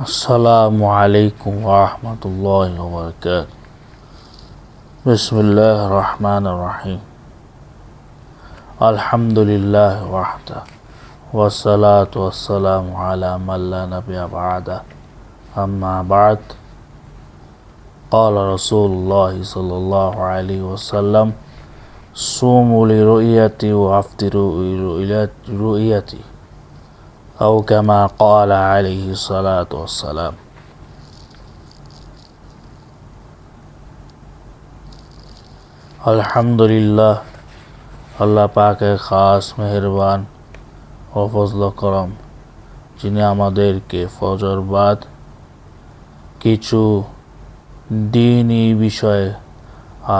আসসালামু আলাইকুম ওয়া রাহমাতুল্লাহি ওয়া বারাকাতুহু। বিসমিল্লাহির রহমানির রহিম। আলহামদুলিল্লাহ ওয়াহদা ওয়াসসালাতু ওয়াসসালামু আলা মান লা নাবিয়্যা বা'দা। আম্মা বা'দ। قال رسول الله صلى الله عليه وسلم صوموا لرؤيتي وافطروا لرؤيتي أو كما قال عليه الصلاة والسلام। আলহামদুলিল্লাহ, আল্লাহ পাকের খাস মেহেরবান ও ফজল করম, যিনি আমাদেরকে ফজর বাদ কিছু দ্বীনি বিষয়ে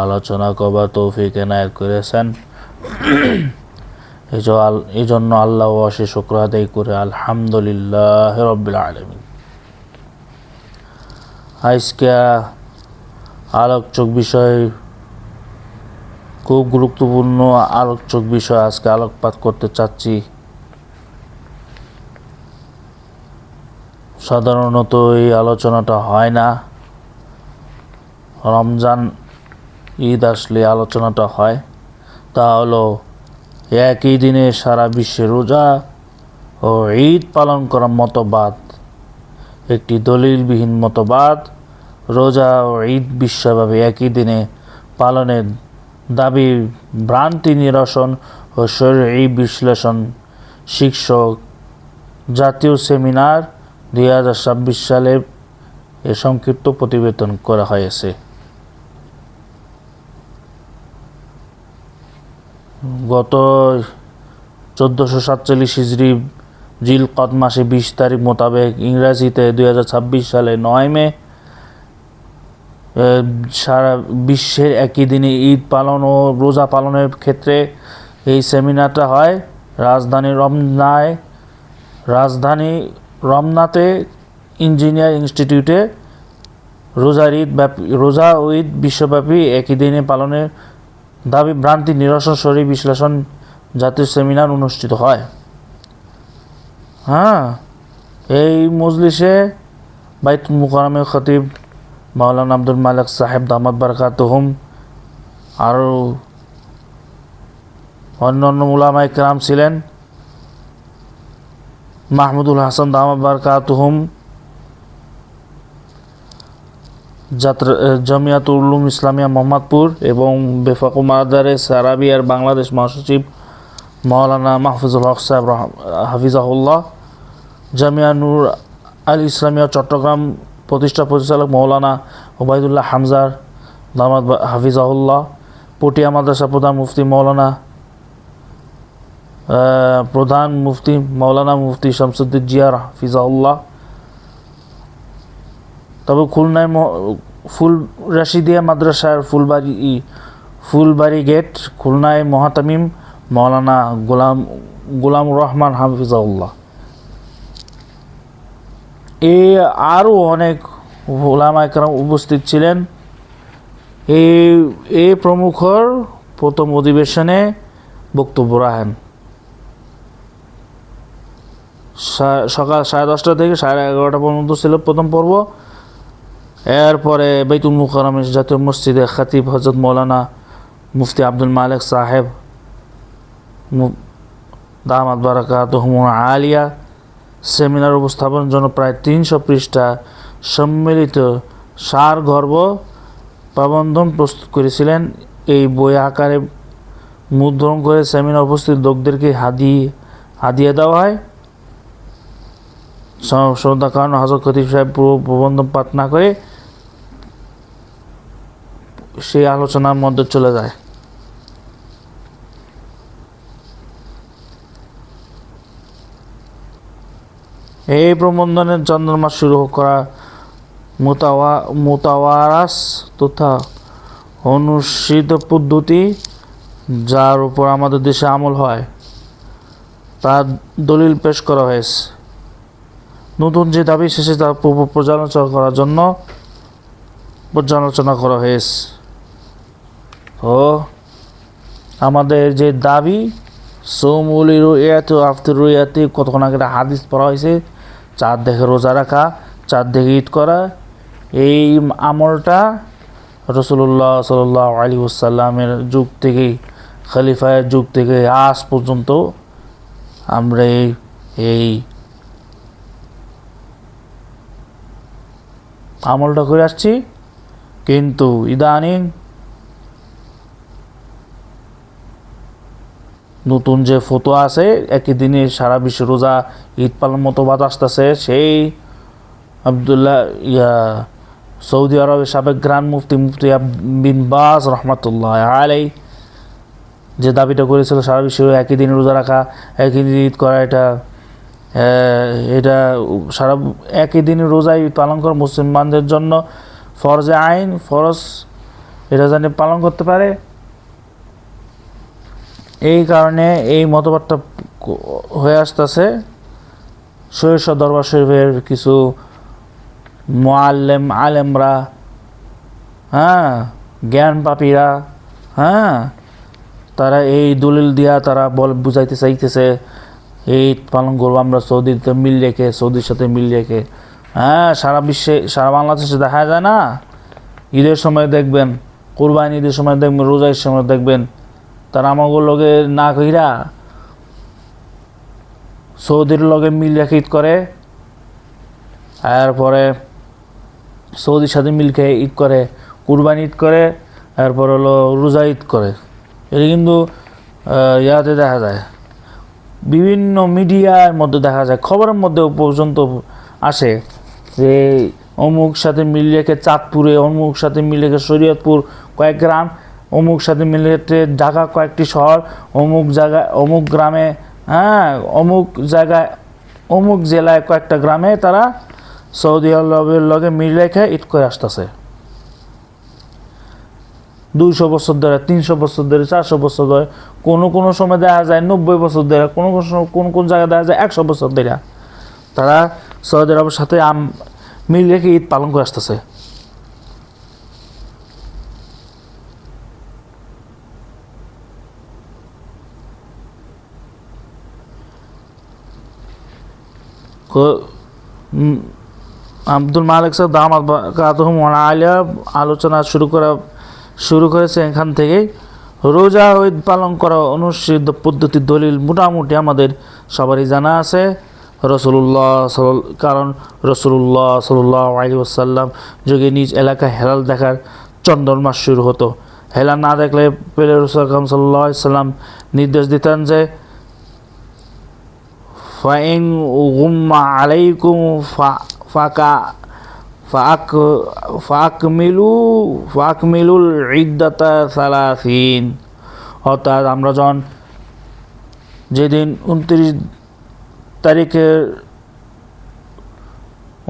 আলোচনা করবার তৌফিক এনায়েত করেছেন। এই জন্য আল্লাহ অশেষ শুকর আদায় করে আলহামদুলিল্লাহ রাব্বিল আলামিন। আজকে আলোচক বিষয়, খুব গুরুত্বপূর্ণ আলোচক বিষয় আজকে আলোকপাত করতে চাচ্ছি। সাধারণত এই আলোচনাটা হয় না, রমজান ঈদ আসলে আলোচনাটা হয়। তা হলো একই দিনে সারা বিশ্বে রোজা ও ঈদ পালন করার মতবাদ, একটি দলিলবিহীন মতবাদ। রোজা ও ঈদ বিশ্বব্যাপী একই দিনে পালনের দাবি ভ্রান্তি নিরসন ও শরঈ বিশ্লেষণ শীর্ষক জাতীয় সেমিনার 2026 সালে এ সংক্ষিপ্ত প্রতিবেদন করা হয়েছে। গত 1447 হিজরি জিলকদ মাসে 20 তারিখ মোতাবেক ইংরেজিতে 2026 সালে 9 মে সারা বিশ্বের একই দিনে ঈদ পালন ও রোজা পালনের ক্ষেত্রে এই সেমিনারটা হয় রমনাতে ইঞ্জিনিয়ার ইনস্টিটিউটে। রোজা ও ঈদ বিশ্বব্যাপী একই দিনে পালনের দাবি ভ্রান্তি নিরসন শরঈ বিশ্লেষণ জাতীয় সেমিনার অনুষ্ঠিত হয়। এই মজলিসে বাইতুল মুকাররমের খতিব মাওলানা আব্দুল মালেক সাহেব দামাত বারাকাতুহুম, আরও অন্যান্য উলামায়ে কেরাম ছিলেন। মাহমুদুল হাসান দামাত বারাকাতুহুম জামিয়াতুল উলুম ইসলামিয়া মোহাম্মদপুর এবং বেফাক মাদারিস আরাবিয়ার বাংলাদেশ মহাসচিব মাওলানা মাহফুজুল হক সাহেব হাফিজাহুল্লাহ, জামিয়া নূর আল ইসলামিয়া চট্টগ্রাম প্রতিষ্ঠা পরিচালক মাওলানা ওবায়দুল্লাহ হামজার দামাত হাফিজাহুল্লাহ, পটিয়া মাদ্রাসা প্রধান মুফতি মাওলানা মুফতি শামসুদ্দিন জিয়ার হাফিজাহুল্লাহ। তবে খুলনায় ফুল রাশিদিয়া মাদ্রাসার ফুলবাড়ি গেট খুলনায় মহাতামিম মাওলানা গোলামুর রহমান হাফিজাহুল্লাহ। আরও অনেক উলামায়ে কেরাম উপস্থিত ছিলেন। এই প্রমুখর প্রথম অধিবেশনে বক্তব্য রাখেন। সকাল 10:30 থেকে 11:30 পর্যন্ত ছিল প্রথম পর্ব। এরপরে বাইতুল মুকাররমের জাতীয় মসজিদে খতিব হযরত মাওলানা মুফতি আব্দুল মালেক সাহেব দামাত বারাকাতুহুম আলিয়া সেমিনার উপস্থাপনের জন্য প্রায় 300 পৃষ্ঠা সম্মিলিত সারগর্ভ প্রবন্ধ প্রস্তুত করেছিলেন। এই বই আকারে মুদ্রণ করে সেমিনার উপস্থিত লোকদেরকে হাদিয়া দেওয়া হয়। শ্রদ্ধার কারণে হযরত খতিব সাহেব পুরো প্রবন্ধ পাঠ না করে সেই আলোচনার মধ্যে চলে যায়। এই প্রবন্ধনের চন্দ্রমাস শুরু করা মুতাওয়ারাস তথা অনুসৃত পদ্ধতি, যার উপর আমাদের দেশে আমল হয়, তার দলিল পেশ করা হয়েছে। নতুন যে দাবি শেষে তা পর্যালোচনা করা হয়েছে। তো আমাদের যে দাবি সৌমুল রুইয়াতি আফতির রুইয়াতি, কতক্ষণ আগে হাদিস পড়া হয়েছে, চাঁদ দেখে রোজা রাখা, চাঁদ দেখে ঈদ করা, এই আমলটা রাসূলুল্লাহ সাল্লাল্লাহু আলাইহি ওয়াসাল্লামের যুগ থেকেই, খলিফায়ের যুগ থেকে আজ পর্যন্ত আমরা এই আমলটা করে আসছি। কিন্তু ইদানিং নতুন যে ফতোয়া আছে একই দিনে সারা বিশ্ব রোজা ঈদ পালন মতবাদ আসতেছে, সেই সৌদি আরবের সাবেক গ্রান্ড মুফতি বিন বাজ রহমতুল্লাহ আলাই যে দাবিটা করেছিল সারা বিশ্ব একই দিনে রোজা রাখা, একই দিন ঈদ করা, এটা সারা একই দিনে রোজা ঈদ পালন করা মুসলমানদের জন্য ফরজে আইন, ফরজ, এটা জানি পালন করতে পারে। এই কারণে এই মতবাদটা হয়ে আসতেছে। শরীফ দরবার শরীফের কিছু আলেমরা, জ্ঞান পাপীরা, তারা এই দলিল দিয়া তারা বুঝাইতে চাইতেছে এই পালন করবো আমরা সৌদিতে মিল রেখে, সৌদির সাথে মিল রেখে। সারা বিশ্বে, সারা বাংলাদেশে দেখা যায় না, ঈদের সময় দেখবেন, কুরবানি ঈদের সময় দেখবেন, রোজার সময় দেখবেন, তারা আমাদের লগে না কইরা সৌদির লগে মিল রেখে ঈদ করে, এরপরে সৌদির সাথে মিল খেয়ে ঈদ করে, কুরবানি ঈদ করে, এরপর হলো রোজা ঈদ করে। এটা কিন্তু ইয়াতে দেখা যায়, বিভিন্ন মিডিয়ার মধ্যে দেখা যায়, খবরের মধ্যে পর্যন্ত আসে যে অমুক সাথে মিল রেখে চাঁদপুরে, অমুক সাথে মিল রেখে শরীয়তপুর কয়েক গ্রাম, অমুক সাথে মিল রেখে ঢাকা কয়েকটি শহর, অমুক জায়গায় অমুক গ্রামে, অমুক জায়গায় অমুক জেলায় কয়েকটা গ্রামে তারা সৌদি আরবের লগে মিল রেখে ঈদ করে আসতেছে। 200 বছর ধরে, 300 বছর ধরে, 400 বছর ধরে, কোনো সময় দেখা যায় 90 বছর ধরে, কোন জায়গায় দেখা যায় 100 বছর ধরে তারা সৌদি আরবের সাথে মিল রেখে ঈদ পালন করে আসতেছে। আব্দুল মালিক সাহেব দামাত আলিয়া আলোচনা শুরু করেছে এখান থেকেই। রোজা ঈদ পালন করা অনুষ্ঠিত পদ্ধতির দলিল মোটামুটি আমাদের সবারই জানা আছে। কারণ রাসূলুল্লাহ সাল্লাল্লাহু আলাইহি ওয়াসাল্লাম যুগে নিজ এলাকায় হেলাল দেখার চন্দ্রমাস শুরু হতো। হেলাল না দেখলে পেলে রাসূল সাল্লাল্লাহু আলাইহি ওয়াসাল্লাম নির্দেশ দিতেন যে ফাইন গুম্মা আলাইকুম ফাকমিলুল ইদ্দাতা সালাসিন। অর্থাৎ আমরা যখন যেদিন 29 তারিখের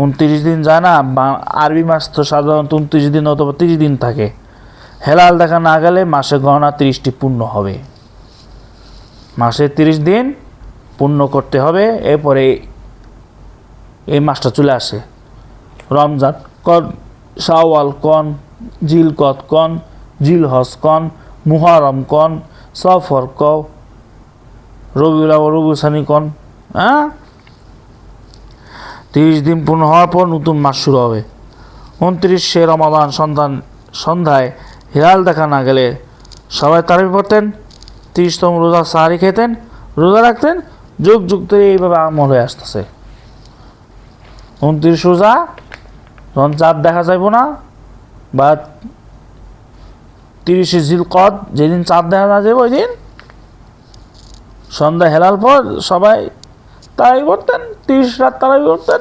29 দিন যায় না, আরবি মাস তো সাধারণত 29 দিন অথবা 30 দিন থাকে, হেলাল দেখা না গেলে মাসে গণনা 30টি পূর্ণ হবে, মাসে 30 দিন পূর্ণ করতে হবে। এরপরে এই মাসটা চলে আসে, রমজান কন, শাওয়াল কন, জিলকদ কন, জিলহজ কন, মুহরম কন, সফর ক, রবিউল আউয়াল, রবিউল সানি কন। 30 দিন পূর্ণ হওয়ার পর নতুন মাস শুরু হবে। 29শে রমাদান সন্ধ্যায় হিলাল দেখা না গেলে সবাই তারাবি পড়তেন, 30তম রোজা সাহারি খেতেন, রোজা রাখতেন। যুগ যুগ ধরে এইভাবে আমল হয়ে আসতেছে। 29 রোজা যখন চাঁদ দেখা যাইব না, বা 30শে জিলকদ যেদিন চাঁদ দেখা না যাবে, ওই দিন সন্ধ্যা হেলাল পর সবাই তারাবি পড়তেন, 30 রাত তারাবি পড়তেন,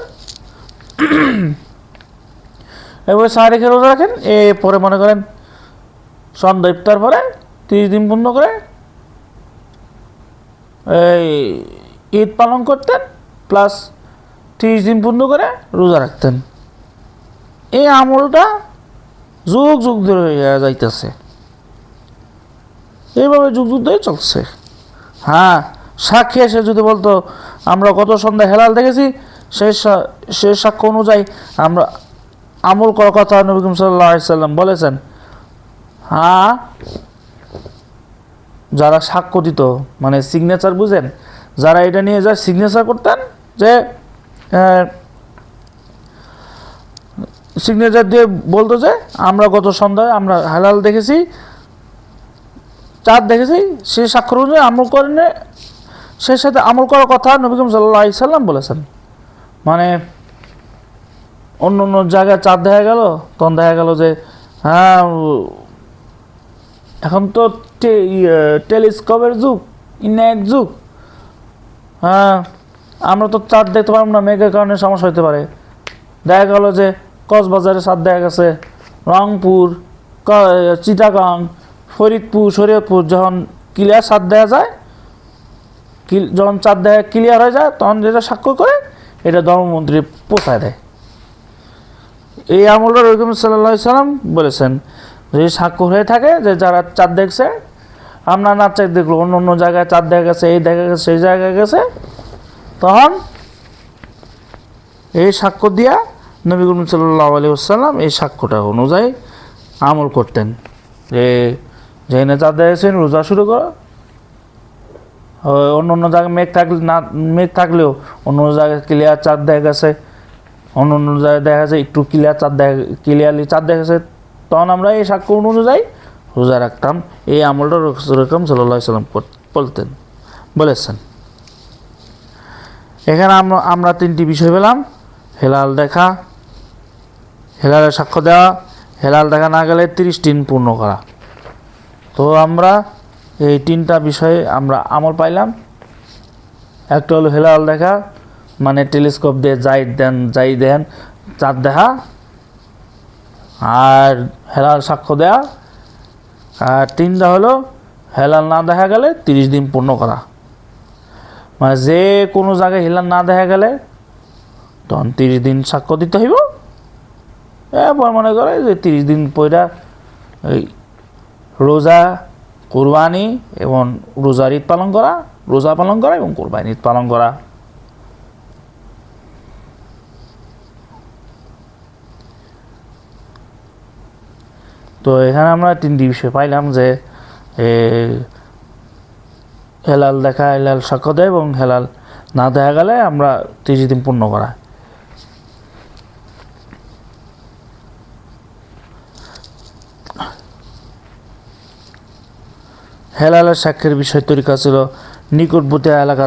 এবারে সাহারি খেয়ে রোজা রাখেন। পরে মনে করেন সন্ধ্যা ইফতার পরে 30 দিন পূর্ণ করে এই ঈদ পালন করতেন, প্লাস 30 দিন পূর্ণ করে রোজা রাখতেন। এই আমলটা যুগ যুগ ধরে যাইতেছে, এইভাবে যুগ যুগ ধরে চলছে। সাক্ষী এসে যদি বলতো আমরা গত সন্ধ্যায় হেলাল দেখেছি, সে সাক্ষ্য অনুযায়ী আমরা আমল করার কথা নবী করিম সাল্লাল্লাহু আলাইহি সাল্লাম বলেছেন। যারা সাক্ষ্য দিত, মানে সিগনেচার, বুঝেন, যারা এটা নিয়ে যায় সিগনেচার করতেন যে সিগনেচার দিয়ে বলতো যে আমরা গত সন্ধ্যায় আমরা হেলাল দেখেছি, চাঁদ দেখেছি, সে স্বাক্ষর অনুযায়ী আমল করেন, সে সাথে আমল করার কথা নবী করিম সাল্লাল্লাহু আলাইহি সাল্লাম বলেছেন। মানে অন্য অন্য জায়গায় চাঁদ দেখা গেল, তখন দেখা গেল যে হ্যাঁ এখন তো টেলিস্কোপের যুগ, ইন্টারনেট যুগ, হ্যাঁ আমরা তো চাঁদ দেখতে পারবো না, মেঘের কারণে সমস্যা হতে পারে। দেখা গেল যে কক্সবাজারে চাঁদ দেখা গেছে, রংপুর, চিটাগাং, ফরিদপুর, শরীয়তপুর যখন ক্লিয়ার চাঁদ দেখা যায়, যখন চাঁদ দেখা ক্লিয়ার হয়ে যায়, তখন যেটা স্বাক্ষর করে এটা ধর্মমন্ত্রী পৌঁছায় দেয়। এই আমলটা নবী করিম সাল্লাল্লাহু আলাইহি সাল্লাম বলেছেন, যদি স্বাক্ষর হয়ে থাকে যে যারা চাঁদ দেখছে, আমরা না চাঁদ দেখলো, অন্য অন্য জায়গায় চাঁদ দেখা গেছে, এই দেখা গেছে, সেই জায়গায় গেছে, তখন এই সাক্ষ্য দিয়া নবী করিম সাল্লাল্লাহু আলাইহি ওয়াসাল্লাম এই সাক্ষ্যটা অনুযায়ী আমল করতেন যে যেখানে চাঁদ দেখেছেন রোজা শুরু করো। অন্য অন্য জায়গায় মেঘ থাকলেও অন্য অন্য জায়গায় ক্লিয়ার চাঁদ দেখা গেছে, অন্য অন্য জায়গায় দেখা যাচ্ছে একটু ক্লিয়ারলি চাঁদ দেখা গেছে, তখন আমরা এই সাক্ষ্য অনুযায়ী রোজা রাখতাম। এই আমলটা রাসূল আকরাম সাল্লাল্লাহু আলাইহি ওয়াসাল্লাম বলেছেন। এখানে আমরা তিনটি বিষয় পেলাম: হেলাল দেখা, হেলালের সাক্ষ্য দেওয়া, হেলাল দেখা না গেলে 30 দিন পূর্ণ করা। তো আমরা এই তিনটা বিষয়ে আমরা আমল পাইলাম। একটা হলো হেলাল দেখা, মানে টেলিস্কোপ দিয়ে যাই দেন চাঁদ দেখা, আর হেলাল সাক্ষ্য দেওয়া, আর তিনটা হলো হেলাল না দেখা গেলে 30 দিন পূর্ণ করা। মানে যে কোনো জায়গায় হেলাল না দেখা গেলে তখন 30 দিন সাক্ষ্য দিতে হইব। এরপর মনে করে যে 30 দিন পয়রা এই রোজা, কুরবানি এবং রোজার ঈদ পালন করা, রোজা পালন করা এবং কুরবানি ঈদ পালন করা। তো এখানে আমরা তিনটি বিষয় পাইলাম যে হেলাল দেখা, হেলাল সাক্ষ্য দেয় এবং হেলাল না দেখা গেলে আমরা 30 দিন পূর্ণ করা। হেলালের সাক্ষ্যের বিষয় তরিকা ছিল নিকটবর্তী এলাকা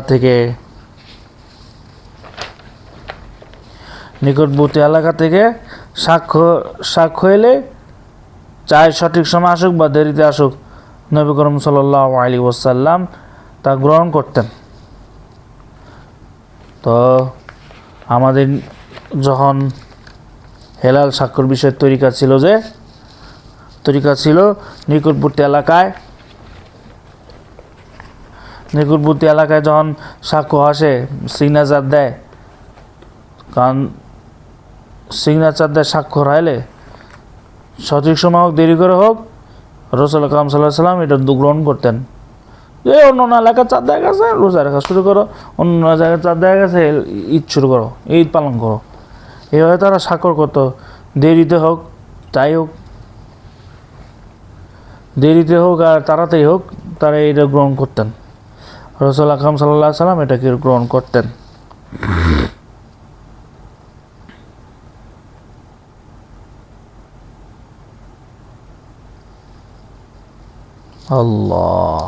থেকে সাক্ষ্য এলে চাই সঠিক সময় আসুক বা দেরিতে আসুক, নবী করিম সাল্লাল্লাহু আলাইহি ওয়াসাল্লাম তা গ্রহণ করতেন। তো আমাদের যখন হেলাল সাক্ষ্যর বিষয়ের তরিকা ছিল নিকটবর্তী এলাকায় যখন সাক্ষ্য আসে সিগনেচার দেয়, কারণ সিগনেচার দেয় সাক্ষ্য হারাইলে সঠিক সময় হোক দেরি করে হোক রাসূল আকরাম সাল্লাল্লাহু আলাইহি ওয়াসাল্লাম এটা গ্রহণ করতেন। যে অন্য অন্য এলাকায় চাঁদ দেখা গেছে, রোজা রাখা শুরু করো, অন্য জায়গায় চাঁদ দেখা গেছে, ঈদ শুরু করো, ঈদ পালন করো। এইভাবে তারা স্বাক্ষর করতো, দেরিতে হোক আর তাড়াতাড়ি হোক, তারা এটা গ্রহণ করতেন। রাসূল আকরাম সাল্লাল্লাহু আলাইহি ওয়াসাল্লাম এটাকে গ্রহণ করতেন। আল্লাহ,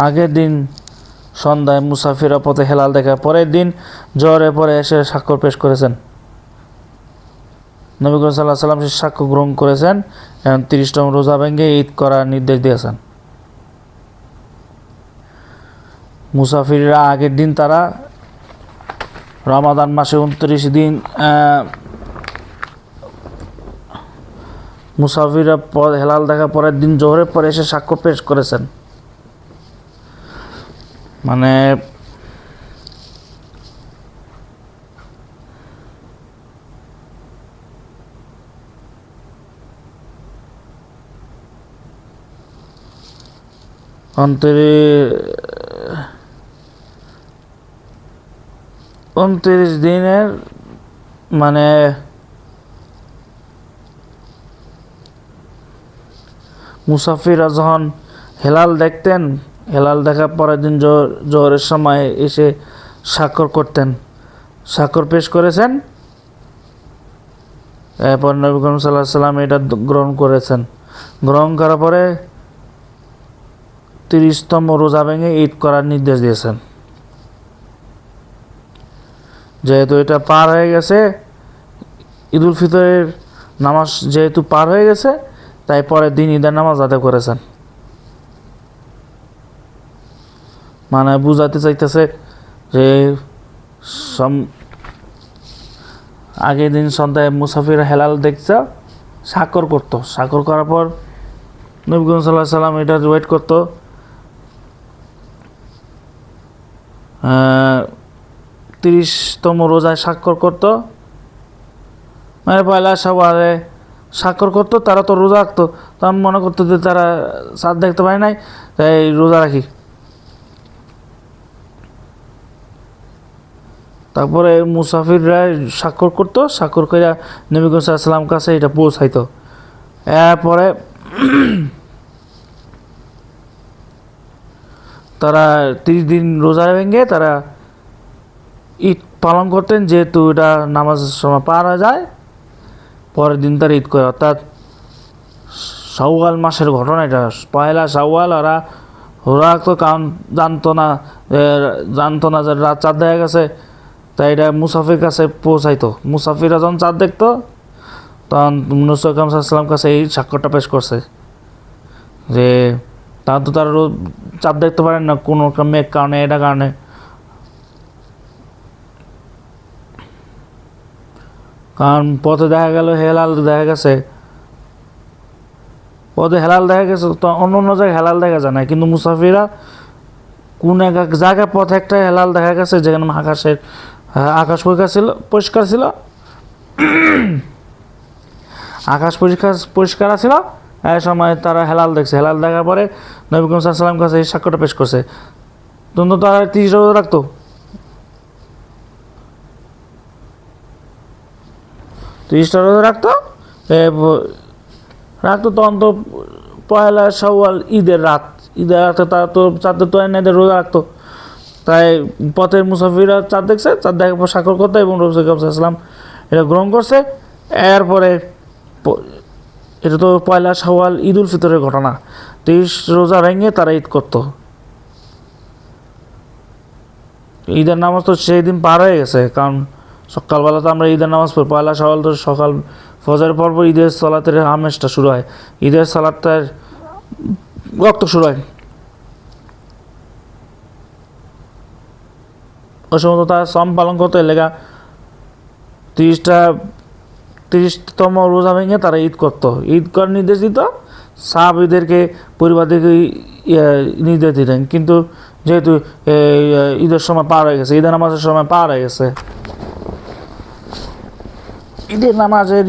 আগের দিন সন্ধ্যায় মুসাফিরা পথে হেলাল দেখা, পরের দিন জোহরের পরে এসে স্বাক্ষর পেশ করেছেন। নবী করিম সাল্লাল্লাহু আলাইহি ওয়াসাল্লাম সে সাক্ষ্য গ্রহণ করেছেন এবং 30তম রোজা ভেঙে ঈদ করার নির্দেশ দিয়েছেন। মুসাফিররা আগের দিন তারা রমাদান মাসে 29 দিন মুসাফিররা হেলাল দেখা পরের দিন জোহরের পরে এসে সাক্ষ্য পেশ করেছেন। মানে উনত্রিশ দিনের মানে মুসাফিররা যখন হেলাল দেখতেন, হেলাল দেখার পরের দিন জোহরের সময় এসে স্বাক্ষর করতেন, স্বাক্ষর পেশ করেছেন। এরপর নবী করিম সাল্লাল্লাহু আলাইহি ওয়াসাল্লাম এটা গ্রহণ করেছেন। গ্রহণ করার পরে 30তম রোজা ভেঙে ঈদ করার নির্দেশ দিয়েছেন। যেহেতু এটা পার হয়ে গেছে, ঈদুল ফিতরের নামাজ যেহেতু পার হয়ে গেছে, তাই পরের দিন ঈদের নামাজ আদায় করেছেন। মানে বুঝাতে চাইতেছে যে আগের দিন সন্ধ্যায় মুসাফির হেলাল দেখছে, স্বাক্ষর করতো, স্বাক্ষর করার পর নবী করিম সাল্লাল্লাহু আলাইহি ওয়াসাল্লাম এটা ওয়েট করতো 30তম রোজায় স্বাক্ষর করতো, মানে পয়লা শাওয়ালে স্বাক্ষর করতো। তারা তো রোজা রাখতো, তো আমি মনে করতো যে তারা চাঁদ দেখতে পায় নাই, তাই রোজা রাখি। তারপরে মুসাফিররা স্বাক্ষর করতো, স্বাক্ষর করে নবী করিম সাল্লাল্লাহু আলাইহি ওয়াসাল্লাম কাছে এটা পৌঁছাইতো। এরপরে তারা 30 দিন রোজা ভেঙে তারা ঈদ পালন করতেন। যেহেতু এটা নামাজের সময় পার হয়ে যায়, পরের দিন তারা ঈদ করে, অর্থাৎ শাওয়াল মাসের ঘটনা এটা। পয়লা শাওয়াল ওরা তো কারণ জানতো না যে রাত চাঁদ দেখা গেছে, তাই এটা মুসাফির কাছে পৌঁছাইতো। মুসাফিররা যখন চাঁদ দেখতো, তখন নবী সাল্লাল্লাহু আলাইহি ওয়াসাল্লাম কাছে এই স্বাক্ষরটা পেশ করছে যে তারা চাঁদ দেখতে পারেন না কোনো মেঘ কারণে, এটা কারণে। কারণ পথে দেখা গেল হেলাল দেখা গেছে, পথে হেলাল দেখা গেছে, তো অন্য জায়গায় হেলাল দেখা যায় না, কিন্তু মুসাফিররা কোন এক জায়গায় পথে একটা হেলাল দেখা গেছে যেখানে আকাশ পরিষ্কার ছিল, আকাশ পরিষ্কার ছিল। এই সময় তারা হেলাল দেখছে, হেলাল দেখার পরে নবী করিম সাল্লাল্লাহু আলাইহি ওয়াসাল্লাম কাছে এই স্বাক্ষরটা পেশ করছে। তখন তারা 30 রোজা রাখতো, 30টা রোজা রাখতো। তখন তো পয়লা শাওয়াল ঈদের রাতে তারা তো চাঁদের তো এনে রোজা রাখতো। তাই পথের মুসাফিররা চাঁদ দেখছে, চাঁদ দেখার পর স্বাক্ষর করতো এবং নবী করিম সাল্লাল্লাহু আলাইহি ওয়াসাল্লাম এটা গ্রহণ করছে। এরপরে এটা তো পয়লা শাওয়াল ঈদুল ফিতরের ঘটনা, 30 রোজা ভেঙে তারা ঈদ করতো। ঈদের নামাজ তো সেই দিন পার হয়ে গেছে, কারণ সকালবেলা তো আমরা ঈদের নামাজ পড়ি। পয়লা শাওয়াল তো সকাল ফজরের পর ঈদের সালাতের আমেজটা শুরু হয়, ঈদের সালাতের রক্ত শুরু হয়। ওই সময় তো তারা সম পালন করতো, লেগা 30তম রোজা ভেঙে তারা ঈদ করতো। ঈদ করার নির্দেশ দিত, সাহাবীদেরকে, পরিবারদেরকে নির্দেশ দিতেন। কিন্তু যেহেতু ঈদের সময় পার হয়ে গেছে, ঈদের নামাজের সময় পার হয়ে গেছে, ঈদের নামাজের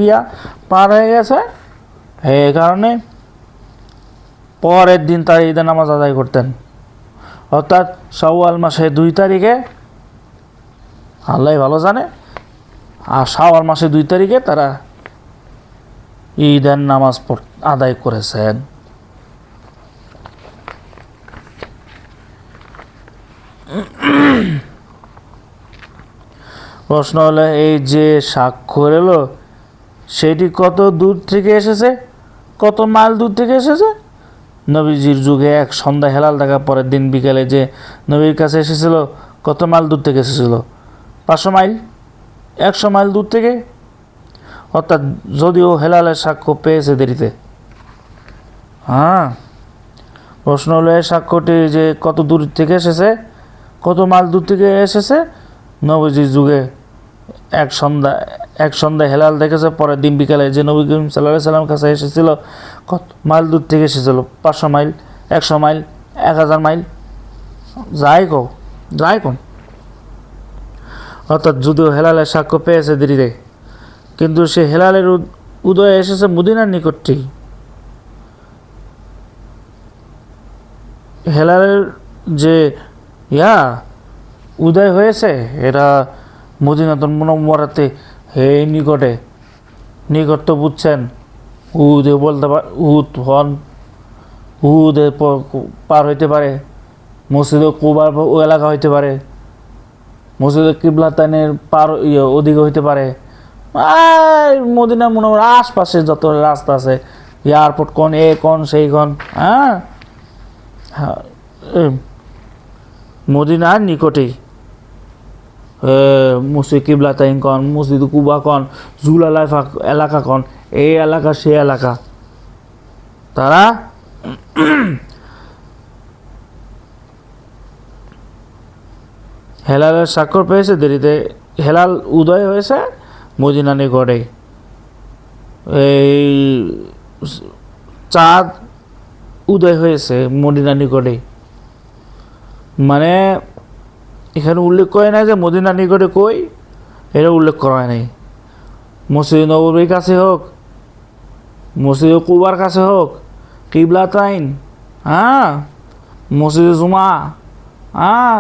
পার হয়ে গেছে, এই কারণে পরের দিন তারা ঈদের নামাজ আদায় করতেন। অর্থাৎ শাওয়াল মাসের 2 তারিখে, আল্লাহ ভালো জানে, আর শাওয়াল মাসের 2 তারিখে তারা ঈদের নামাজ আদায় করেছেন। প্রশ্ন হলো, এই যে স্বাক্ষর এলো সেটি কত দূর থেকে এসেছে, কত মাইল দূর থেকে এসেছে? নবীজির যুগে এক সন্ধ্যা হেলাল দেখার পরের দিন বিকেলে যে নবীর কাছে এসেছিল, কত মাইল দূর থেকে এসেছিল? 500 মাইল, 100 মাইল দূর থেকে। অর্থাৎ যদিও হেলালের সাক্ষ্য পেয়েছে দেরিতে। প্রশ্ন হলো, এই সাক্ষ্যটি যে কত দূর থেকে এসেছে, কত মাইল দূর থেকে এসেছে? নবীজির যুগে এক সন্ধ্যা হেলাল দেখেছে, পরের দিন বিকালে যে নবী করিম সাল্লাল্লাহু আলাইহি ওয়াসাল্লামের কাছে এসেছিল, কত মাইল দূর থেকে এসেছিল? 500 মাইল, 100 মাইল, 1000 মাইল, যাই কোন। অর্থাৎ যদিও হেলালের সাক্ষ্য পেয়েছে দেরিতে, কিন্তু সে হেলালের উদয় এসেছে মদিনার নিকটটি। হেলালের যে উদয় হয়েছে, এটা মদিনাতুল মুনাওয়ারাতে, হে নিকট তো বুঝছেন, উদ বলতে উদ হন উহুদের পার হইতে পারে, মসজিদে কুবার ও এলাকা হইতে পারে, মসজিদে কিবলাতাইনের পার ওদিকে হইতে পারে, আর মদিনা মুনওয়ারার আশপাশে যত রাস্তা আছে, এয়ারপোর্ট কোন, এ কোন, সেই কোন, হ্যাঁ, মদিনার নিকটেই মসজিদ কিবলাতাইন কন, মসজিদ কুবা কন, জুলালাইফা এলাকা কন, এই এলাকা সে এলাকা, তারা হেলালের স্বাক্ষর পেয়েছে দেরিতে। হেলাল উদয় হয়েছে মদিনা নিকটে, এই চাঁদ উদয় হয়েছে মদিনা নিকটে। মানে এখানে উল্লেখ করে নাই যে মদিনা নিকটে কই, এটা উল্লেখ করা হয় নাই। মসজিদ নববীর কাছে হোক, মসজিদ কুবার কাছে হোক, কিবলাতাইন, হ্যাঁ, মসজিদ জুমা, হ্যাঁ,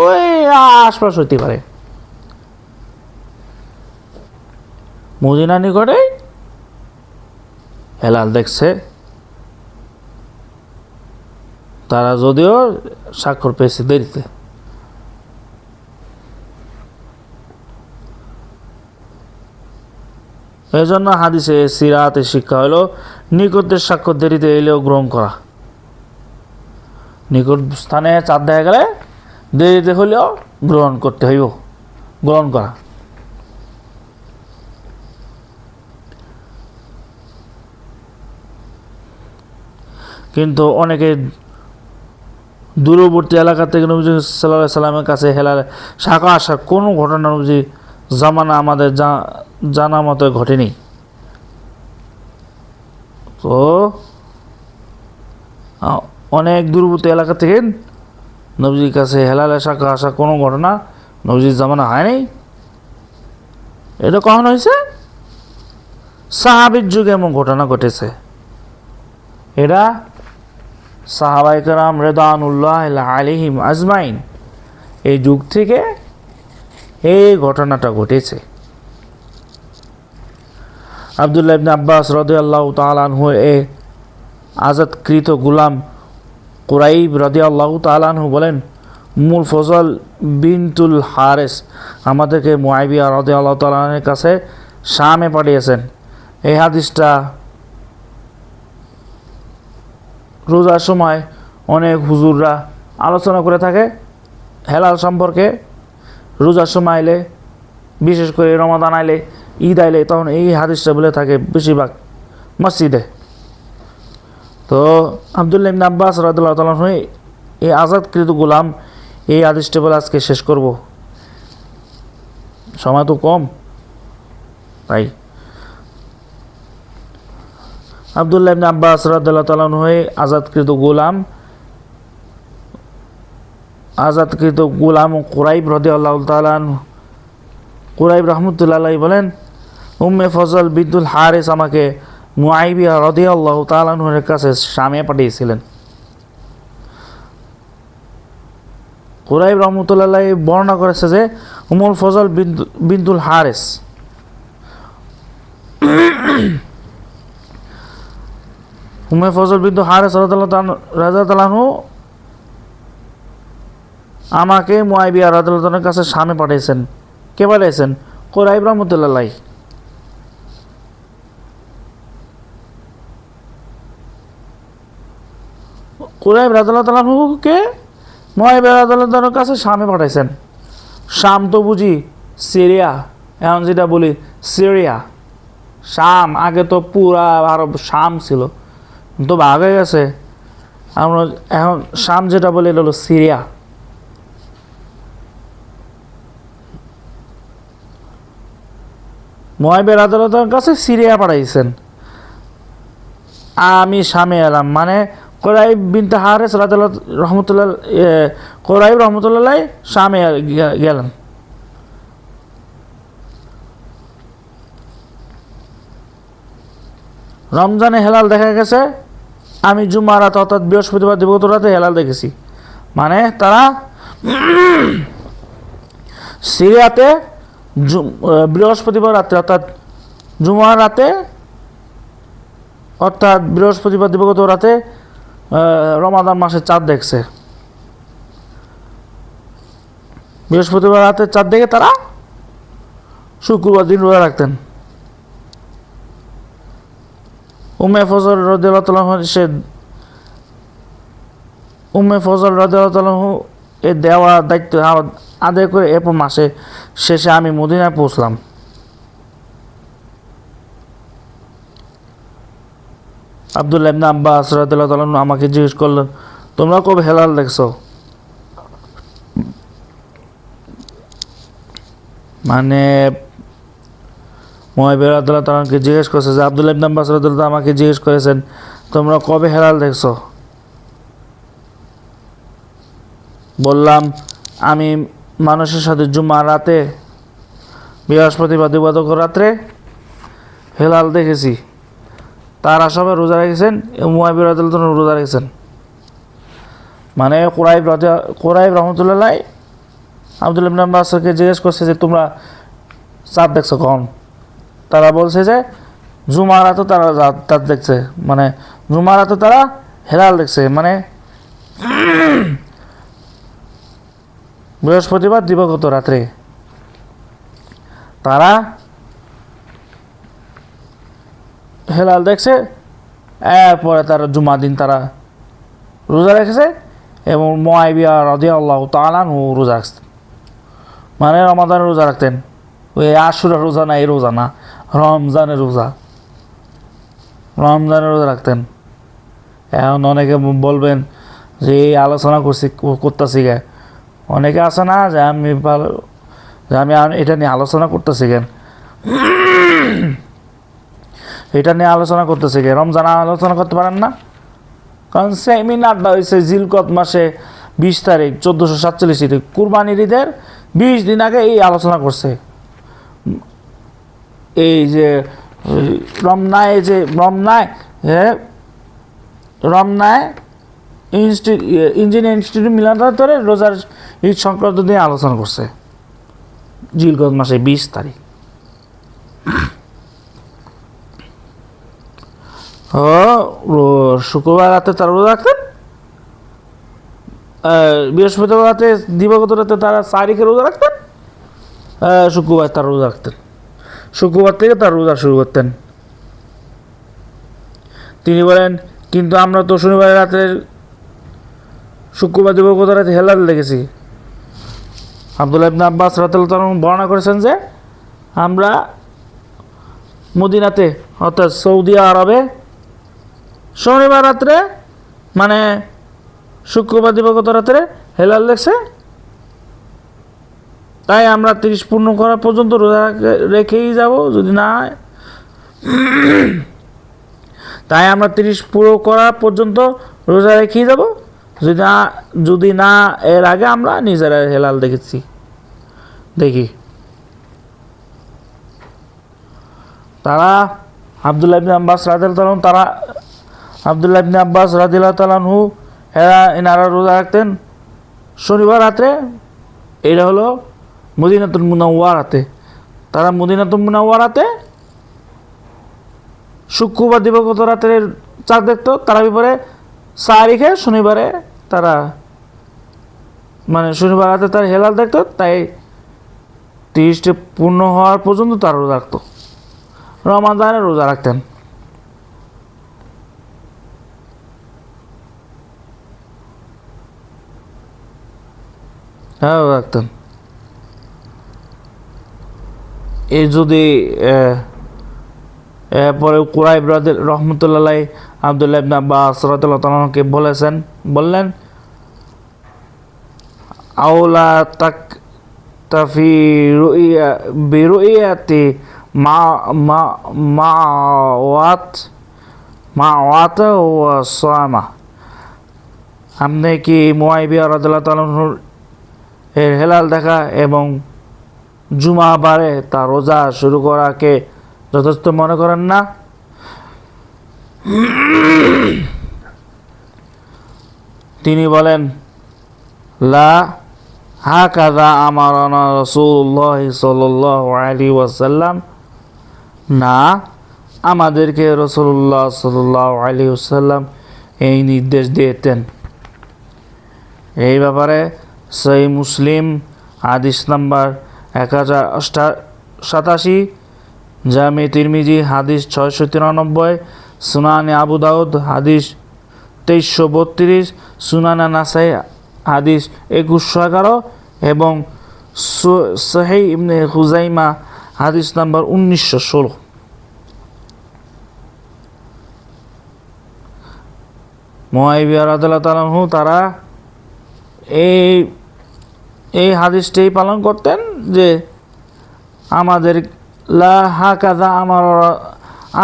ওই আশপাশ হইতে পারে, মদিনা নিকটে হেলাল দেখছে। তারা যদিও স্বাক্ষর পেয়েছে দেরিতে। এই জন্য হাদিসে সিরাতে শিক্ষা হলো নিকটের স্বাক্ষর দেরিতে এলেও গ্রহণ করা। নিকট স্থানে চাঁদ দেখা গেলে দেরিতে হলেও গ্রহণ করতে হইব, গ্রহণ করা। কিন্তু অনেকে দূরবর্তী এলাকা থেকে নবীজি সাল্লাল্লাহু আলাইহি সাল্লামের কাছে হেলাল শাখা আসার কোনো ঘটনা নবীজি জামানা আমাদের জানা মতো ঘটেনি। তো অনেক দূরবর্তী এলাকা থেকে নবীজির কাছে হেলালের শাখা আসা কোনো ঘটনা নবীজির জামানা হয়নি। এটা কখন হয়েছে? সাহাবীর যুগে এমন ঘটনা ঘটেছে। এরা সাহাবায়ে কেরাম রিদওয়ানুল্লাহ আলাইহিম আজমাইন এই যুগ থেকে এই ঘটনাটা ঘটেছে। আব্দুল্লাহ ইবনে আব্বাস রাদিয়াল্লাহু তাআলা আনহু আজাদকৃত গোলাম কুরাইব রাদিয়াল্লাহু তাআলা আনহু বলেন, উম্মুল ফজল বিনতুল হারিস আমাদেরকে মুআবিয়া রাদিয়াল্লাহু তাআলা এর কাছে শামে পাঠিয়েছেন। এই হাদিসটা রোজার সময় অনেক হুজুররা আলোচনা করে থাকে হেলাল সম্পর্কে। রোজার সময় আইলে, বিশেষ করে রমাদান আইলে, ঈদ আইলে, তখন এই হাদিসটা বলে থাকে বেশিরভাগ মসজিদে। তো আব্দুল্লাহ ইবনে আব্বাস রাদিয়াল্লাহু তাআলা আনহু এই আজাদকৃত গোলাম এই হাদিসটা বলে আজকে শেষ করব, সময় তো কম, তাই আব্দুল্লাহ ইবনে আব্বাস রাদিয়াল্লাহু তাআলা আনহু আজাদকৃত গোলাম কুরাইব রাদিয়াল্লাহু তাআলা আনহু কুরাইব রাহমাতুল্লাহ আলাইহি বলেন, উম্মে ফজল বিনতুল হারিস আমাকে মুআবিয়া রাদিয়াল্লাহু তাআলা আনহুর কাছে শামে পাঠিয়েছিলেন। কুরাইব রাহমাতুল্লাহ আলাইহি বর্ণনা করেছে যে উম্মুল ফজল বিনতুল হারিস উম্মে ফজল বিনতুল হারিস রাদিয়াল্লাহু আনহু আমাকে মুআবিয়া রাদিয়াল্লাহু তাআলার কাছে শামে পাঠিয়েছেন। কে পাঠিয়েছেন? কুরাইব রাহমাতুল্লাহ আলাইহি। কুরাইব রাদিয়াল্লাহু তাআলা আনহুকে মুআবিয়া রাদিয়াল্লাহু তাআলার কাছে শামে পাঠাইছেন। শাম তো বুঝি সিরিয়া, এখন যেটা বলি সিরিয়া, শাম, আগে তো পুরা আরব শাম ছিল, তো ভাগ হয়ে গেছে। আমরা এখন শাম যেটা বলি এটা হলো সিরিয়া। মুআবিয়া রাদিয়াল্লাহু তাআলার কাছে সিরিয়া পাঠাইছেন। আমি শামে এলাম, মানে কুরাইব বিনতে হারিস কুরাইব রহমতুল্লাহ শামে গেলেন। রমজানে হেলাল দেখা গেছে, আমি জুমার রাত অর্থাৎ বৃহস্পতিবার দিবগত রাতে হেলাল দেখেছি। মানে তারা সিরিয়াতে বৃহস্পতিবার রাতে অর্থাৎ জুমার রাতে অর্থাৎ বৃহস্পতিবার দিবগত রাতে রমাদান মাসে চাঁদ দেখছে, বৃহস্পতিবার রাতে চাঁদ দেখে তারা শুক্রবার দিন রোজা রাখতেন। উম্মে ফজল রাদিয়াল্লাহু সে উম্মে ফজল রাদিয়াল্লাহু এ দেওয়া দায়িত্ব আদায় করে এরপর মাসে শেষে আমি মদিনায় পৌঁছলাম। আব্দুল্লাহ ইবনে আব্বাস রাদিয়াল্লাহু তাআলা আমাকে জিজ্ঞেস করলেন, তোমরা কবে হেলাল দেখছো? মানে মুআবিয়া রাদিয়াল্লাহু তাআলাকে জিজ্ঞেস করছে যে আব্দুল্লাহ ইবনে আব্বাস রাদিয়াল্লাহু তাআলা আমাকে জিজ্ঞেস করেছেন, তোমরা কবে হেলাল দেখছো? বললাম, আমি মানুষের সাথে জুমার রাতে, বৃহস্পতিবার দিবাগত রাত্রে হেলাল দেখেছি। তারা সবাই রোজা রেখেছেন এবং মুআবিয়া রাদিয়াল্লাহু তাআলা রোজা রেখেছেন। মানে কুরাইব রহমতুল্লাহ আব্দুল্লাহ ইবনে আব্বাসকে জিজ্ঞেস করছে যে তোমরা চাঁদ দেখছো কখন? তারা বলছে যে জুমার রাতে তারা চাঁদ দেখছে, মানে জুমার রাতে তারা হেলাল দেখছে, মানে বৃহস্পতিবার দিবাগত রাত্রে তারা হেলাল দেখছে। এরপরে তারা জুমা দিন তারা রোজা রেখেছে এবং মুআবিয়া রাদিয়াল্লাহু তাআলা আনহু রোজা রাখতেন, মানে রমাদানের রোজা রাখতেন। ওই আশুরার রোজা না, এই রোজা না, রমজানের রোজা রাখতেন। এখন অনেকে বলবেন যে এই আলোচনা করতেছি গে, অনেকে আছে না যে আমি এটা নিয়ে আলোচনা করতেছি কেন, এটা নিয়ে আলোচনা করতেছি কে, রমজান আলোচনা করতে পারেন না? কারণ সেমিনারটা হয়েছে জিলকত মাসে 20 তারিখ 1447 কুরবানির ঈদের 20 দিন আগে এই আলোচনা করছে। এই যে রমনায় ইঞ্জিনিয়ারিং ইনস্টিটিউট মিলানোর রোজার ঈদ সংক্রান্ত দিয়ে আলোচনা করছে জিলকত মাসে 20 তারিখ। শুক্রবার রাতে তারা রোজা রাখতেন, বৃহস্পতিবার রাতে দিবাগত রাতে তারা 4 তারিখে রোজা রাখতেন, শুক্রবার তারা রোজা রাখতেন, শুক্রবার থেকে তার রোজা শুরু করতেন। তিনি বলেন, কিন্তু আমরা তো শনিবার রাতে শুক্রবার দিবাগত রাতে হেলাল দেখেছি। আব্দুল্লাহ ইবনে আব্বাস রাদিয়াল্লাহু তাআলা বর্ণনা করেছেন যে আমরা মদিনাতে অর্থাৎ সৌদি আরবে শনিবার রাত্রে, মানে শুক্রবার দিবাগত রাত্রে হেলাল দেখছে, তাই আমরা 30 পূর্ণ করা পর্যন্ত রোজা রেখেই যাব, যদি না তাই আমরা 30 পুরো করা পর্যন্ত রোজা রেখেই যাব, যদি না এর আগে আমরা নিজেরা হেলাল দেখি। তারা আব্দুল্লাহ ইবনে আব্বাস রাদিয়াল্লাহু তাআলা এনারা রোজা রাখতেন শনিবার রাত্রে। এটা হলো মদিনাতুল মুনাওয়ারাতে, তারা মদিনাতুল মুনাওয়ারাতে শুক্রবার দিবাগত রাত্রে চাঁদ দেখতো, তারা বিপরে 4 তারিখে শনিবারে তারা, মানে শনিবার রাতে তারা হেলাল দেখতো, তাই 30টি পূর্ণ হওয়ার পর্যন্ত তারা রোজা রাখতো, রমাদানে রোজা রাখতেন। হ্যাঁ রাখতেন। এই যদি পরে কুরাইব রহমতুল্লাহ আব্দুল্লাহ ইবনে আব্বাস রাদিয়াল্লাহু তাআলাকে বললেন, আওলা তাক তাফি বিরুইয়াতি মাওয়াত ওয়া সামা। আপনি কি মুআবিয়া রাদিয়াল্লাহু তাআলা এর হেলাল দেখা এবং জুমা বারে তা রোজা শুরু করাকে যথেষ্ট মনে করেন না? তিনি বলেন, লা হাকাযা আমারানা রাসূলুল্লাহ সাল্লাল্লাহু আলাইহি ওয়াসাল্লাম, না, আমাদেরকে রাসূলুল্লাহ সাল্লাল্লাহু আলাইহি ওয়াসাল্লাম এই নির্দেশ দিতেন। এই ব্যাপারে সহিহ মুসলিম হাদিস নাম্বার 1087, জামে তিরমিজি হাদিস 693, সুনানে আবু দাউদ হাদিস 2332, সুনানে নাসাই হাদিস 2111 এবং সহিহ ইবনে খুজাইমা হাদিস নাম্বার 1916। মুআবিয়া রাদিয়াল্লাহু তাআলা আনহু তারা এই হাদিসটাই পালন করতেন যে আমাদের লা হাকাযা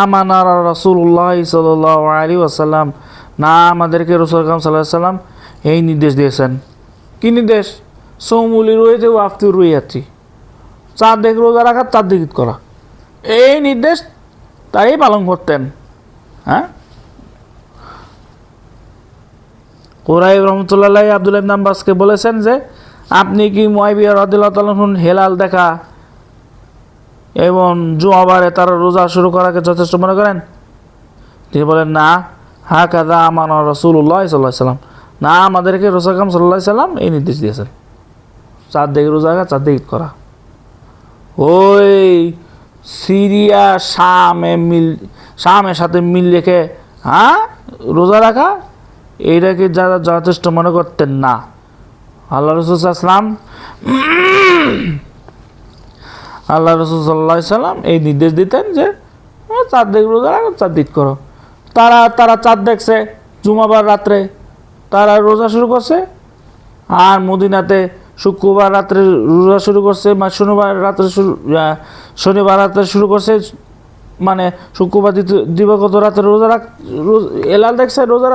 আমানার রাসূলুল্লাহ সাল্লাল্লাহু আলাইহি ওয়াসাল্লাম, না আমাদেরকে রাসূল আকরাম সাল্লাল্লাহু আলাইহি ওয়াসাল্লাম এই নির্দেশ দিয়েছেন। কি নির্দেশ? সৌমুলি রয়েছে ও আফতির রয়েছি, চাঁদ দেখে রোজা রাখা, চাঁদ দিক করা, এই নির্দেশ তাই পালন করতেন। হ্যাঁ, কুরাইব রহমতুল্লাহ আব্দুল্লাহ ইবনে আব্বাসকে বলেছেন যে আপনি কি মুআবিয়া রাদিয়াল্লাহু তাআলা আনহু হেলাল দেখা এবং জুমাবারে তারা রোজা শুরু করাকে যথেষ্ট মনে করেন? তিনি বলেন, না, হাকাযা আমানা রাসূলুল্লাহ সাল্লাল্লাহু আলাইহি ওয়াসাল্লাম, না আমাদেরকে রাসূল আকরাম সাল্লাল্লাহু আলাইহি ওয়াসাল্লাম এই নির্দেশ দিয়েছেন, চাঁদ দেখে রোজা রাখা, চাঁদ দেখে ঈদ করা। ওই সিরিয়া শামের সাথে মিল রেখে রোজা রাখা, এইটাকে যারা যথেষ্ট মনে করতেন না। আল্লাহ রাসূল সাল্লাল্লাহু আলাইহি ওয়াসাল্লাম এই নির্দেশ দিতেন যে চাঁদ দেখে রোজা রাখো, চাঁদ ঈদ করো। তারা চাঁদ দেখছে জুমাবার রাত্রে, তারা রোজা শুরু করছে। আর মদিনাতে শুক্রবার রাত্রে রোজা শুরু করছে, শনিবার রাত্রে শুরু করছে, মানে শুক্রবার দিবাগত রাত্রে রোজা হেলাল দেখছে রোজা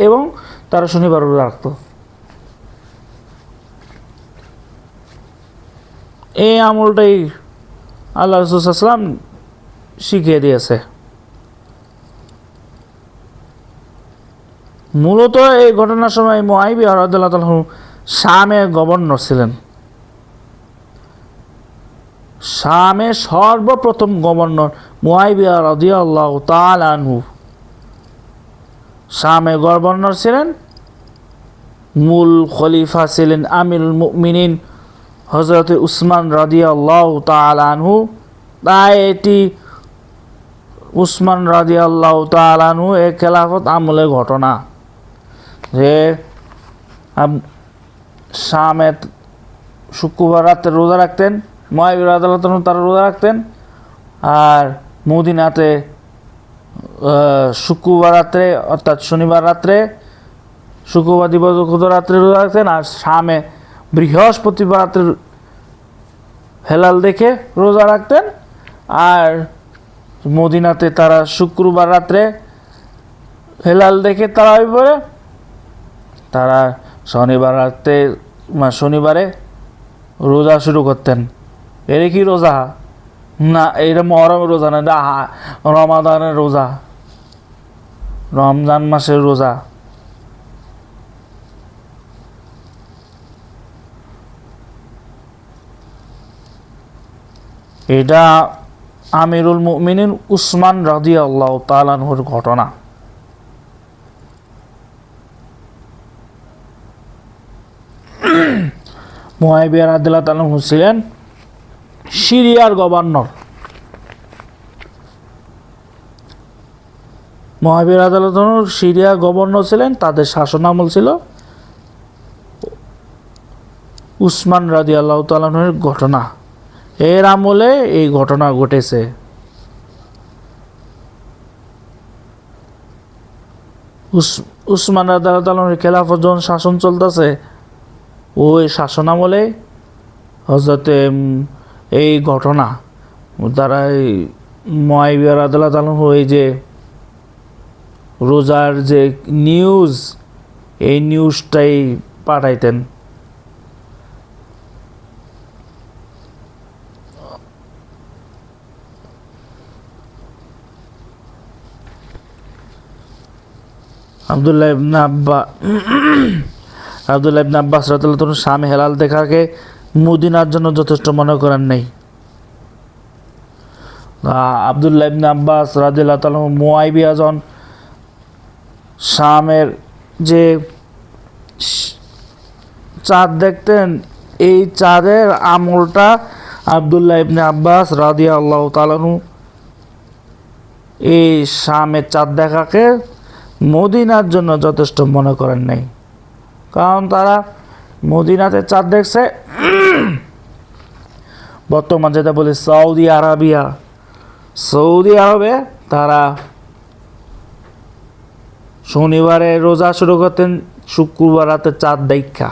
এবং তারা শনিবার রোজা রাখতো। এই আমলটাই আল্লাহ রাসূল সাল্লাল্লাহু আলাইহি ওয়াসাল্লাম শিখিয়ে দিয়েছে। মূলত এই ঘটনার সময় মুআবিয়া রাদিয়াল্লাহু তাআলা শামে গভর্নর ছিলেন। শামে সর্বপ্রথম গভর্নর মুআবিয়া রাদিয়াল্লাহু তাআলা আনহু শামে গভর্নর ছিলেন। মূল খলিফা ছিলেন আমিরুল মুমিনিন হযরত উসমান রাদিয়াল্লাহু তাআলা আনহু। তাই এটি উসমান রাদিয়াল্লাহু তাআলা আনহু এই খেলাফত আমলের ঘটনা যে শামে শুক্রবার রাতে রোজা রাখতেন, মুআবিয়া রাদিয়াল্লাহু তাআলা তারা রোজা রাখতেন। আর মদিনাতে শুক্রবার রাত্রে অর্থাৎ শনিবার রাত্রে, শুক্রবার দিবাগত রাত্রে রোজা রাখতেন। আর শামে বৃহস্পতিবার রাত্রে হেলাল দেখে রোজা রাখতেন। আর মদিনাতে তারা শুক্রবার রাত্রে হেলাল দেখে তারাবি পড়ে তারা শনিবারে রোজা শুরু করতেন। এর কি রোজা? না, এটা মহরমের রোজা না, এটা রমাদানের রোজা, রমজান মাসের রোজা। এটা আমিরুল মুমিনিন উসমান রাদিয়াল্লাহু তাআলা আনহুর ঘটনা। মুআবিয়া রাদিয়াল্লাহু তাআলা আনহু ছিলেন সিরিয়ার গভর্নর। মুআবিয়া রাদিয়াল্লাহু তাআলা আনহু সিরিয়ার গভর্নর ছিলেন। তাদের শাসনামল ছিল উসমান রাদিয়াল্লাহু তাআলা আনহুর ঘটনা। এর আমলে এই ঘটনা ঘটেছে। উসমান রাদিয়াল্লাহু তাআলা আনহুর খেলাফত যখন শাসন চলতেছে, ওই শাসন আমলে হযরতে এই ঘটনা তারা মুআবিয়া রাদিয়াল্লাহু তাআলা আনহু এই যে রোজার যে নিউজ, এই নিউজটাই পাঠাইতেন। আব্দুল্লাহ ইবনে আব্বাস রাদিয়াল্লাহু তাআলা শামে হেলাল দেখাকে মদিনার জন্য যথেষ্ট মনে করেন নাই। আব্দুল্লাহ ইবনে আব্বাস রাদিয়াল্লাহু তাআলা মুআবিয়া যখন শামের যে চাঁদ দেখতেন, এই চাঁদের আমলটা আব্দুল্লাহ ইবনে আব্বাস রাদিয়াল্লাহু তাআলা আনহু এই শামের চাঁদ দেখাকে মদিনার জন্য যথেষ্ট মনে করেন নাই। কারণ তারা মদিনাতে চাঁদ দেখছে, বর্তমান যেটা বলি সৌদি আরবে তারা শনিবারে রোজা শুরু করতেন, শুক্রবার রাতে চাঁদ দেখা।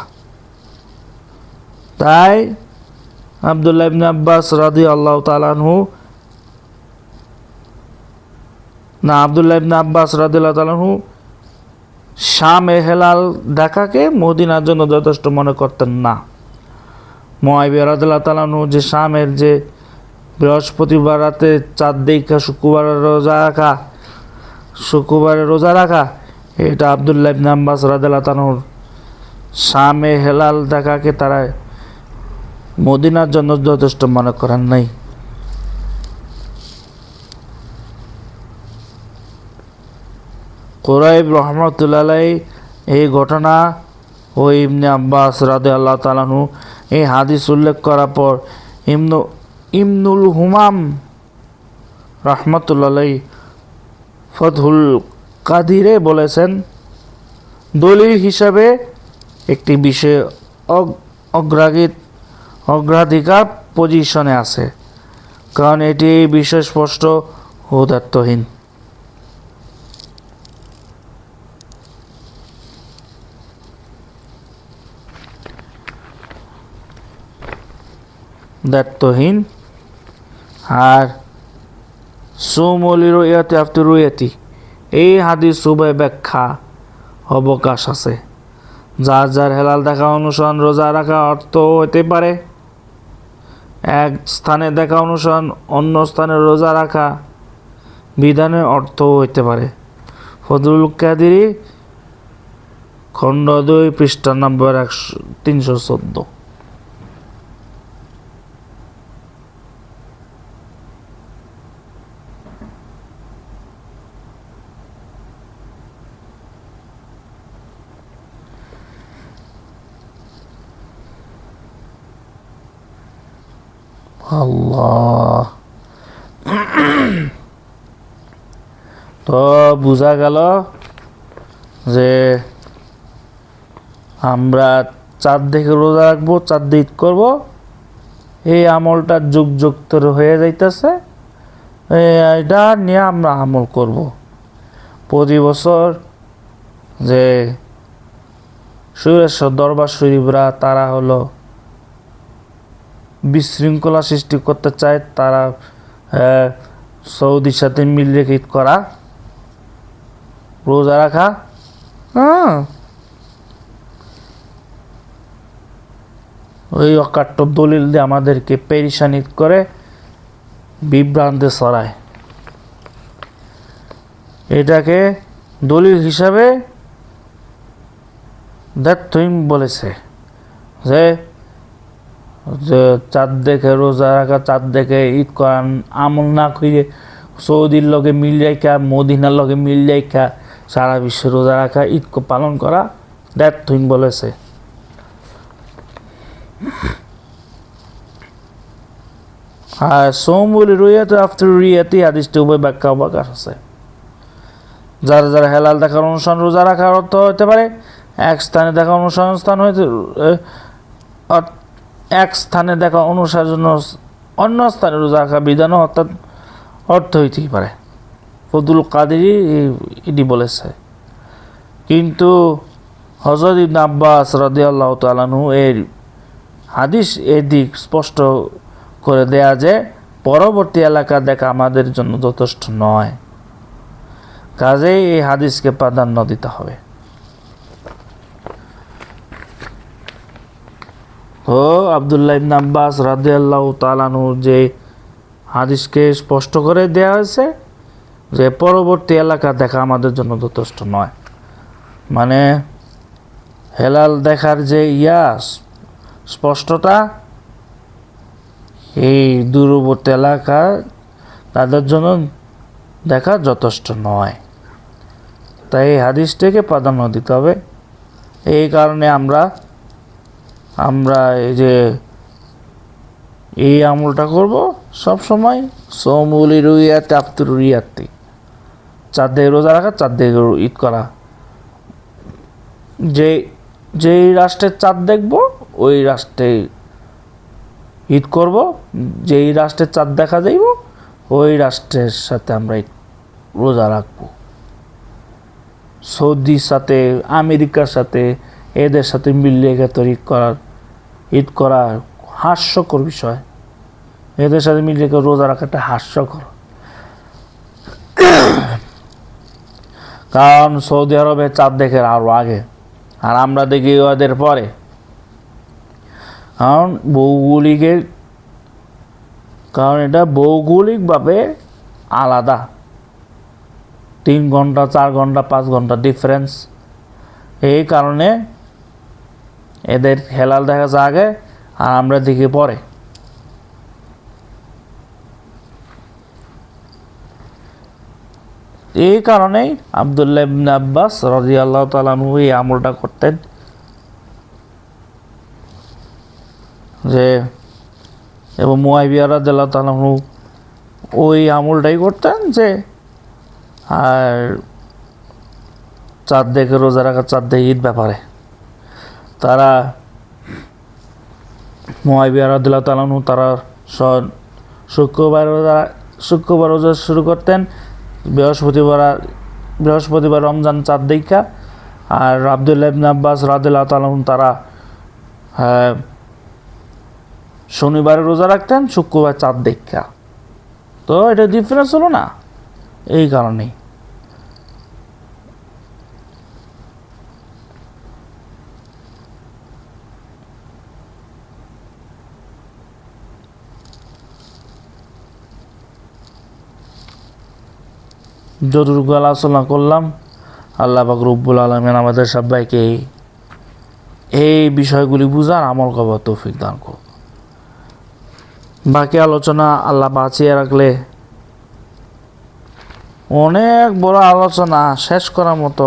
তাই আব্দুল্লাহ ইবনে আব্বাস রাদিয়াল্লাহু তাআলা আনহু শামে হেলাল দেখাকে মদিনার জন্য যথেষ্ট মনে করতেন না। মুআবিয়া রাদিয়াল্লাহু তাআলা আনহু যে শামের যে বৃহস্পতিবার রাতে চাঁদ দেখা শুক্রবারে রোজা রাখা, এটা আব্দুল্লাহ ইবনে আব্বাস রাদিয়াল্লাহু তাআলা আনহুর শামে হেলাল দেখাকে তারা মদিনার জন্য যথেষ্ট মনে করেন নাই। কুরাইব রহমতুল্লাহ আলাইহি এই ঘটনা ও ইবনে আব্বাস রাদিয়াল্লাহু তাআলা আনহু এই হাদিস উল্লেখ করার পর ইবনুল হুমাম রহমতুল্লাহ আলাইহি ফতহুল কাদিরে বলেছেন, দলিল হিসাবে একটি বিষয় অগ্রাধিকার পজিশনে আছে, কারণ এটি বিষয় স্পষ্ট ঔদাত্যহীন। দায়িত্বহীন। আর সুমলি রুয়াতি আফতার রুয়াতি, এই হাদিস উভয় ব্যাখ্যা অবকাশ আছে। যার যার হেলাল দেখা অনুসরণ রোজা রাখা অর্থ হতে পারে, এক স্থানে দেখা অনুসরণ অন্য স্থানে রোজা রাখা বিধানের অর্থ হইতে পারে। ফজলুল কাদিরি খণ্ড 2 পৃষ্ঠা নম্বর 314। আল্লাহ, তো বোঝা গেল যে আমরা চাঁদ দেখে রোজা রাখবো, চাঁদ দিয়ে ঈদ করবো, এই আমলটা যুগ যুগ ধরে হয়ে যাইতেছে। এটা নিয়ে আমরা আমল করব। প্রতি বছর যে সুরেশ্বর দরবার শরীফরা তারা হলো বিশৃঙ্খলা সৃষ্টি করতে চায়, তারা সৌদির সাথে মিল রেখে ঈদ করা, রোজা রাখা, ওই অকাট্য দলিল দিয়ে আমাদেরকে পেরেশানি করে বিভ্রান্তে ছড়ায়। এটাকে দলিল হিসাবে দায়িত্বহীন বলেছে যে চাঁদ দেখে রোজা রাখা, চাঁদ দেখে ঈদ করান আমল না করে সৌদির লগে মিল রাখা, মদিনার লগে মিল রাখা সারা বিশ্বে রোজা রাখা, ঈদ পালন করা দায়িত্বহীন বলেছে। আর সোমবলি রুইয়াতে আফতার রুইয়াতি হাদিসটি উভয় ব্যাখ্যা অবকাশ আছে। যারা যারা হেলাল দেখার অনুষ্ঠান রোজা রাখার অর্থ হতে পারে, এক স্থানে দেখা অনুষ্ঠান স্থান হইতে এক স্থানে দেখা অনুসার জন্য অন্য স্থানে রোজা রাখা বিধানও অর্থাৎ অর্থ হইতেই পারে। ফজলুল কাদিরি এটি বলেছে। কিন্তু হযরত ইবনে আব্বাস রাদিয়াল্লাহু তাআলা আনহু এর হাদিস এদিক স্পষ্ট করে দেয়া যে পরবর্তী এলাকা দেখা আমাদের জন্য যথেষ্ট নয়, কাজেই এই হাদিসকে প্রাধান্য দিতে হবে। ও আব্দুল্লাহ ইবনে আব্বাস রাদিয়াল্লাহু তাআলা আনহু যে হাদিসকে স্পষ্ট করে দেয়া হয়েছে যে পরবর্তী এলাকা দেখা আমাদের জন্য যথেষ্ট নয়, মানে হেলাল দেখার যে স্পষ্টতা এই দূরবর্তী এলাকা তাদের জন্য দেখা যথেষ্ট নয়। তাই এই হাদিসটাকে প্রাধান্য দিতে হবে। এই কারণে আমরা এই যে এই আমলটা করব সব সময়, সোমুলি রুইয়াতে আফতুর রুইয়াতে, 4 দিকে রোজা রাখা, 4 দিকে ঈদ করা। যেই রাষ্ট্রের চাঁদ দেখব ওই রাষ্ট্রে ঈদ করব, যেই রাষ্ট্রের চাঁদ দেখা যাইব ওই রাষ্ট্রের সাথে আমরা রোজা রাখব। সৌদির সাথে, আমেরিকার সাথে, এদের সাথে মিলিয়ে ঈদ করা হাস্যকর বিষয়। এদের সাথে মিলিয়ে রোজা রাখাটা হাস্যকর। কারণ সৌদি আরবে চাঁদ দেখে আরও আগে, আর আমরা দেখি ওদের পরে। কারণ এটা ভৌগোলিকভাবে আলাদা, 3 ঘন্টা, 4 ঘন্টা, 5 ঘন্টা ডিফারেন্স। এই কারণে এদের হেলাল দেখা যায় আগে আর আমরা দেখি পরে। এই কারণেই আব্দুল্লাহ ইবনে আব্বাস রাদিয়াল্লাহু তাআলা আনহু এই আমলটা করতেন, যে এবং মুয়াবিয়া রাদিয়াল্লাহু তাআলা আনহু ওই আমলটাই করতেন, যে আর চাঁদ দেখে রোজা রাখা, চাঁদ দেখে ঈদ ব্যাপারে তারা মুয়াবিয়া রাদিয়াল্লাহু তাআলা আনহু তারা শুক্রবার রোজা শুরু করতেন, বৃহস্পতিবার রমজান চাঁদ দেখা। আর আব্দুল্লাহ ইবনে আব্বাস রাদিয়াল্লাহু তাআলা আনহু তারা শনিবারে রোজা রাখতেন, শুক্রবার চাঁদ দেখা। তো এটা ডিফারেন্স হলো না, এই কারণেই। যতটুকু আলোচনা করলাম, আল্লাহ পাক রব্বুল আলামিন আমাদের সবাইকে এই বিষয়গুলি বুঝার আমল করার তৌফিক দান করুন। বাকি আলোচনা আল্লাহ বাঁচিয়ে রাখলে অনেক বড় আলোচনা শেষ করার মতো,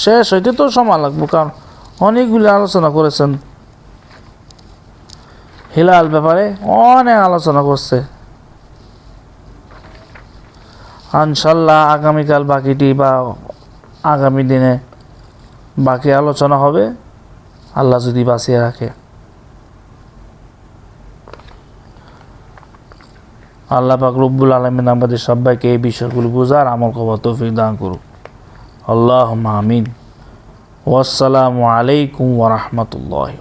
শেষ হইতে তো সময় লাগবে, কারণ অনেকগুলি আলোচনা করেছেন। হিলাল ব্যাপারে অনেক আলোচনা করছে। ইনশাআল্লাহ আগামীকাল বাকিটি বা আগামী দিনে বাকি আলোচনা হবে, আল্লাহ যদি বাঁচিয়ে রাখে। আল্লাহ পাক রব্বুল আলামিন আমাদের সবাইকে এই বিষয়গুলো বোঝার আমল করার তৌফিক দান করুক। আল্লাহুম্মা আমিন। ওয়াসসালামু আলাইকুম ওয়া রাহমাতুল্লাহি।